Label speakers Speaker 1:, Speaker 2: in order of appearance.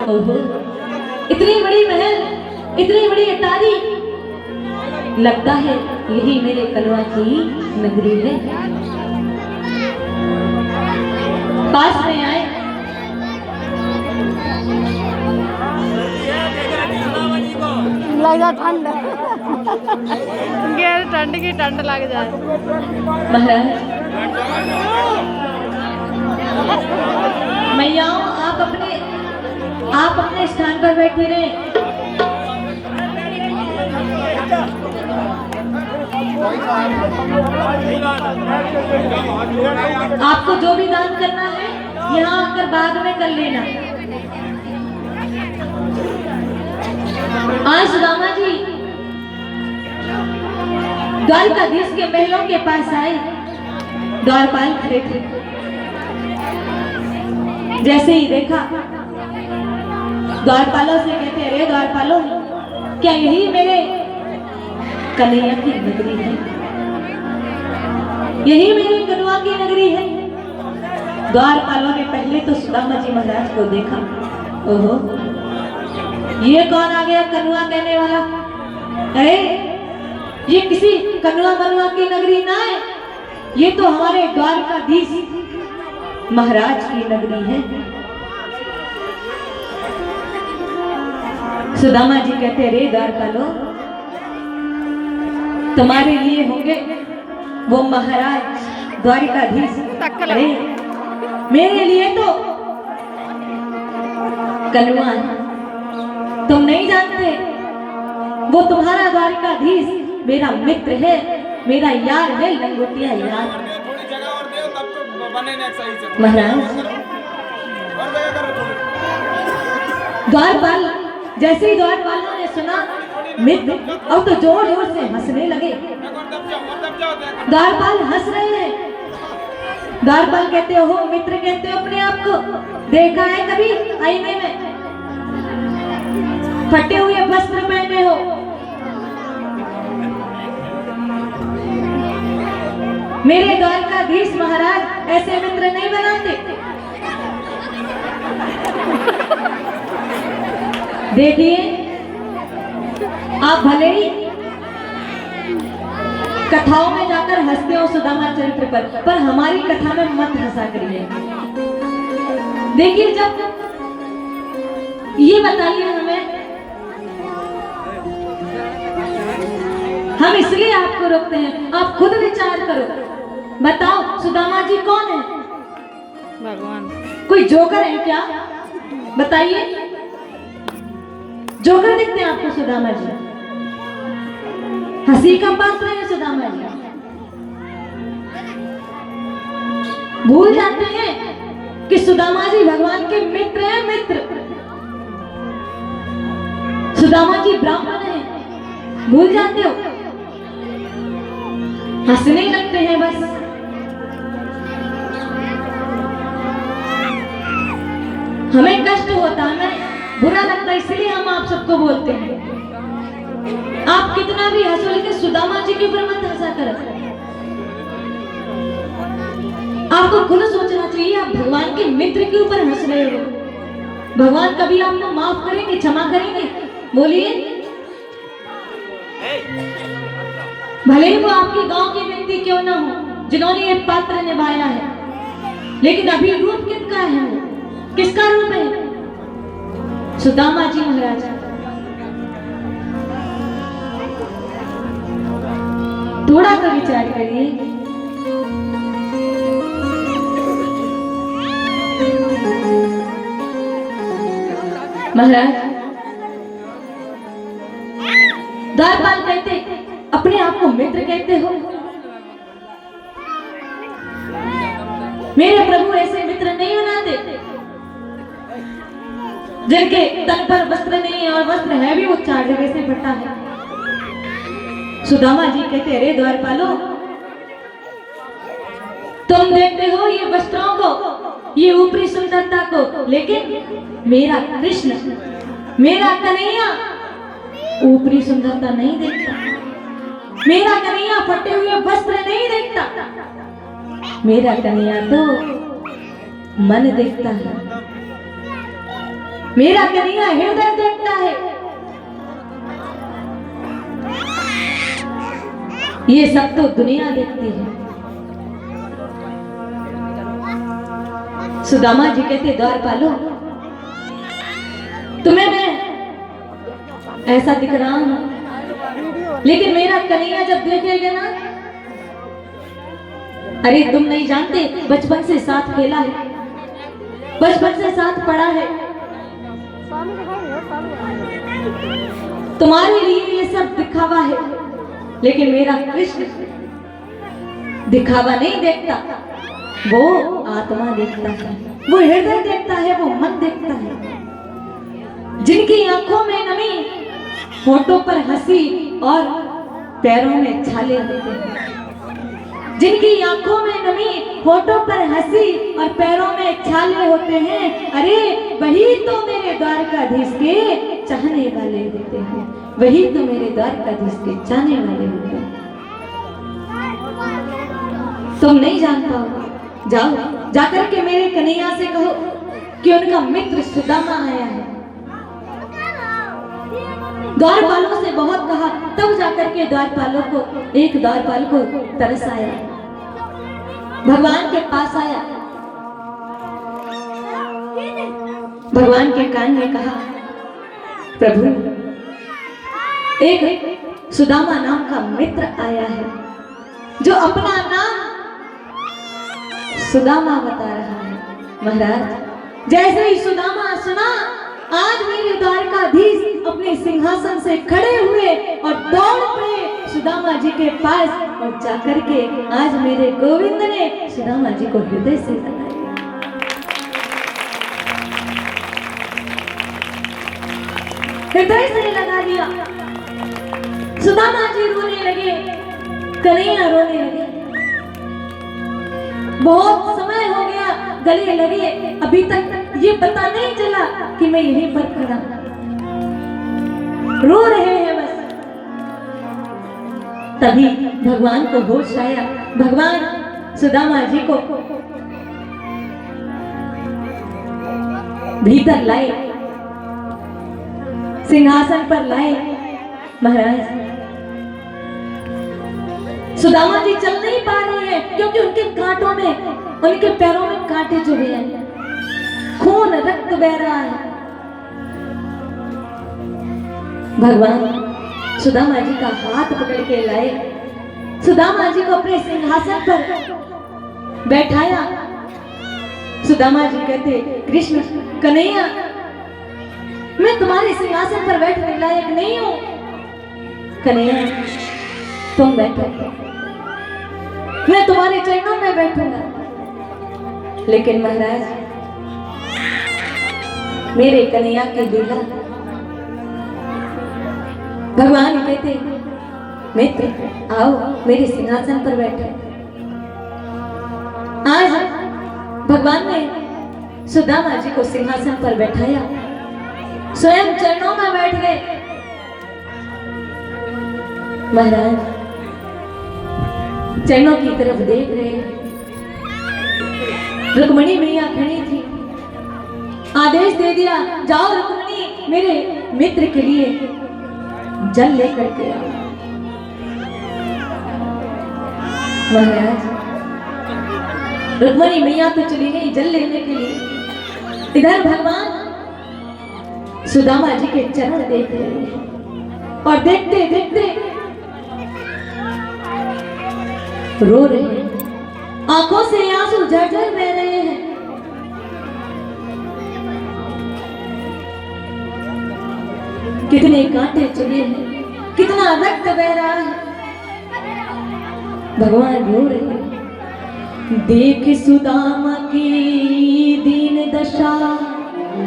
Speaker 1: ओहो, इतनी बड़ी महल, इतनी बड़ी अटारी, लगता है यही मेरे कलवा की नगरी है। पास में आए,
Speaker 2: लगा ठंड ठंड की ठंड लग जाए।
Speaker 1: महाराज मैयाओं, आप अपने स्थान पर बैठे रहे। आपको जो भी दान करना है यहाँ आकर बाद में कर लेना। आज सुदामा जी द्वारकाधीश के महलों के पास आए। द्वारपाल खड़े थे। जैसे ही देखा, द्वारपालों से कहते, अरे द्वारपालों, क्या यही मेरे कन्हैया की नगरी है? यही मेरी कनुआ की नगरी है? द्वारपालों ने पहले तो सुदामा जी महाराज को देखा। ओहो, ये कौन आ गया कनुआ कहने वाला? अरे ये किसी कनुआ मनुआ की नगरी ना है, ये तो हमारे द्वारकाधीश महाराज की नगरी है। सुदामा जी कहते, रे द्वारपालो, तुम्हारे लिए होंगे वो महाराज द्वारकाधीश, अरे मेरे लिए तो कनुआ है। तुम नहीं जानते, वो तुम्हारा द्वारकाधीश मेरा मित्र है, मेरा यार है, लंगोटिया यार। महाराज द्वारपाल, जैसे ही द्वारपालों ने सुना मित्र, और तो जोर जोर से हंसने लगे। द्वारपाल हंस रहे हैं। द्वारपाल कहते हो मित्र कहते हो अपने आप को? देखा है कभी आईने में? फटे हुए वस्त्र पहने हो, मेरे द्वारकाधीश महाराज ऐसे मित्र नहीं बनाते। देखिए, आप भले ही कथाओं में जाकर हंसते हो सुदामा चरित्र पर हमारी कथा में मत हंसा करिए। देखिए, जब ये बताइए हमें, हम इसलिए आपको रोकते हैं, आप खुद विचार करो। बताओ सुदामा जी कौन है?
Speaker 2: भगवान।
Speaker 1: कोई जोकर है क्या? बताइए, जोकर दिखते हैं आपको सुदामा जी? हंसी का पात्र है सुदामा जी? भूल जाते हैं कि सुदामा जी भगवान के मित्र हैं, मित्र। सुदामा जी ब्राह्मण हैं, भूल जाते हो? हंसने लगते हैं बस। हमें कष्ट होता है, बुरा लगता है, इसलिए हम आप सबको बोलते हैं। आप कितना भी हंसो, लेकिन सुदामा जी के ऊपर मत हंसा कर। आपको खुद सोचना चाहिए, आप भगवान के मित्र के ऊपर हंस रहे हो। भगवान कभी आपको माफ करेंगे, क्षमा करेंगे? बोलिए। भले ही वो आपके गांव के व्यक्ति क्यों ना हो जिन्होंने ये पात्र निभाया है, लेकिन अभी रूप किसका है? वो किसका रूप है? सुदामा जी महाराज। थोड़ा सा विचार करिए। महाराज द्वारपाल कहते, अपने आप को मित्र कहते हो? मेरे प्रभु ऐसे मित्र नहीं बनाते जिनके तन पर वस्त्र नहीं है, और वस्त्र है भी वो 4 जगह से फटा है। सुदामा जी कहते, अरे द्वारपालो, तुम देखते हो ये वस्त्रों को, ये ऊपरी सुंदरता को, लेकिन मेरा कृष्ण, मेरा कन्हैया ऊपरी सुंदरता नहीं देखता। मेरा कन्हैया फटे हुए वस्त्र नहीं देखता। मेरा कन्हैया तो मन देखता है। मेरा कन्हैया हृदय देखता है। ये सब तो दुनिया देखती है। सुदामा जी कहते द्वारपालो, तुम्हें मैं ऐसा दिख रहा हूं, लेकिन मेरा कन्हैया जब देखेगा ना, अरे तुम नहीं जानते, बचपन से साथ खेला है, बचपन से साथ पढ़ा है, तुम्हारे लिए ये सब दिखावा है, लेकिन मेरा कृष्ण दिखावा नहीं देखता, वो आत्मा देखता है, वो हृदय देखता है, वो मन देखता है। जिनकी आंखों में नमी, होठों पर हंसी और पैरों में छाले होते हैं, जिनकी आंखों में नमी, होठों पर हंसी और पैरों में छाले होते हैं, अरे वही तो मेरे द्वारकाधीश के चाहने वाले होते हैं, वही तो मेरे द्वारकाधीश के चाहने वाले होते हैं। तुम नहीं जान पाओ, जाओ जाकर के मेरे कन्हैया से कहो कि उनका मित्र सुदामा आया है। द्वारपालों से बहुत कहा, तब जाकर के द्वारपालों को, एक द्वारपाल को तरस आया, भगवान के पास आया, भगवान के कान में कहा, प्रभु एक सुदामा नाम का मित्र आया है, जो अपना नाम सुदामा बता रहा है। महाराज जैसे ही सुदामा सुना, आज मेरे द्वारकाधीश अपने सिंहासन से खड़े हुए और दौड़ पड़े सुदामा जी के पास, और जाकर के आज मेरे गोविंद ने सुदामा जी को हृदय से लगाया। हृदय से लगा दिया। सुदामा जी रोने लगे, कन्हैया रोने लगे। बहुत समय हो गया, गले लगे, अभी तक ये पता नहीं चला कि मैं यहीं पर खड़ा, रो रहे हैं बस। तभी भगवान को होश आया, भगवान सुदामा जी को भीतर लाए, सिंहासन पर लाए। महाराज सुदामा जी चल नहीं पा रहे हैं, क्योंकि उनके कांटों में, उनके पैरों में कांटे चुभे हैं, खून रक्त बह रहा है। भगवान सुदामा जी का हाथ पकड़ के लाए, सुदामा जी को अपने सिंहासन पर बैठाया। सुदामा जी कहते, कृष्ण कन्हैया, मैं तुम्हारे सिंहासन पर बैठने लायक नहीं हूं। कन्हैया तुम बैठो, मैं तुम्हारे चरणों में बैठूंगा। लेकिन महाराज मेरे कन्हैया के दूल्हा भगवान कहते, मित्र आओ मेरे सिंहासन पर बैठो। आज भगवान ने सुदामा जी को सिंहासन पर बैठाया, स्वयं चरणों में बैठ गए। महाराज चरणों की तरफ देख रहे, रुक्मणी मैया खड़ी थी, आदेश दे दिया, जाओ रुक्मणी मेरे मित्र के लिए जल लेकर के आओ। महाराज रुक्मणी मैया तो चली गई जल लेने के लिए, इधर भगवान सुदामा जी के चरण देख रहे हैं, और देखते देखते रो रहे हैं, आंखों से आंसू झरझर बह रहे हैं। कितने कांटे चुभे हैं, कितना रक्त बह रहा है। भगवान रो रहे हैं, देख सुदामा की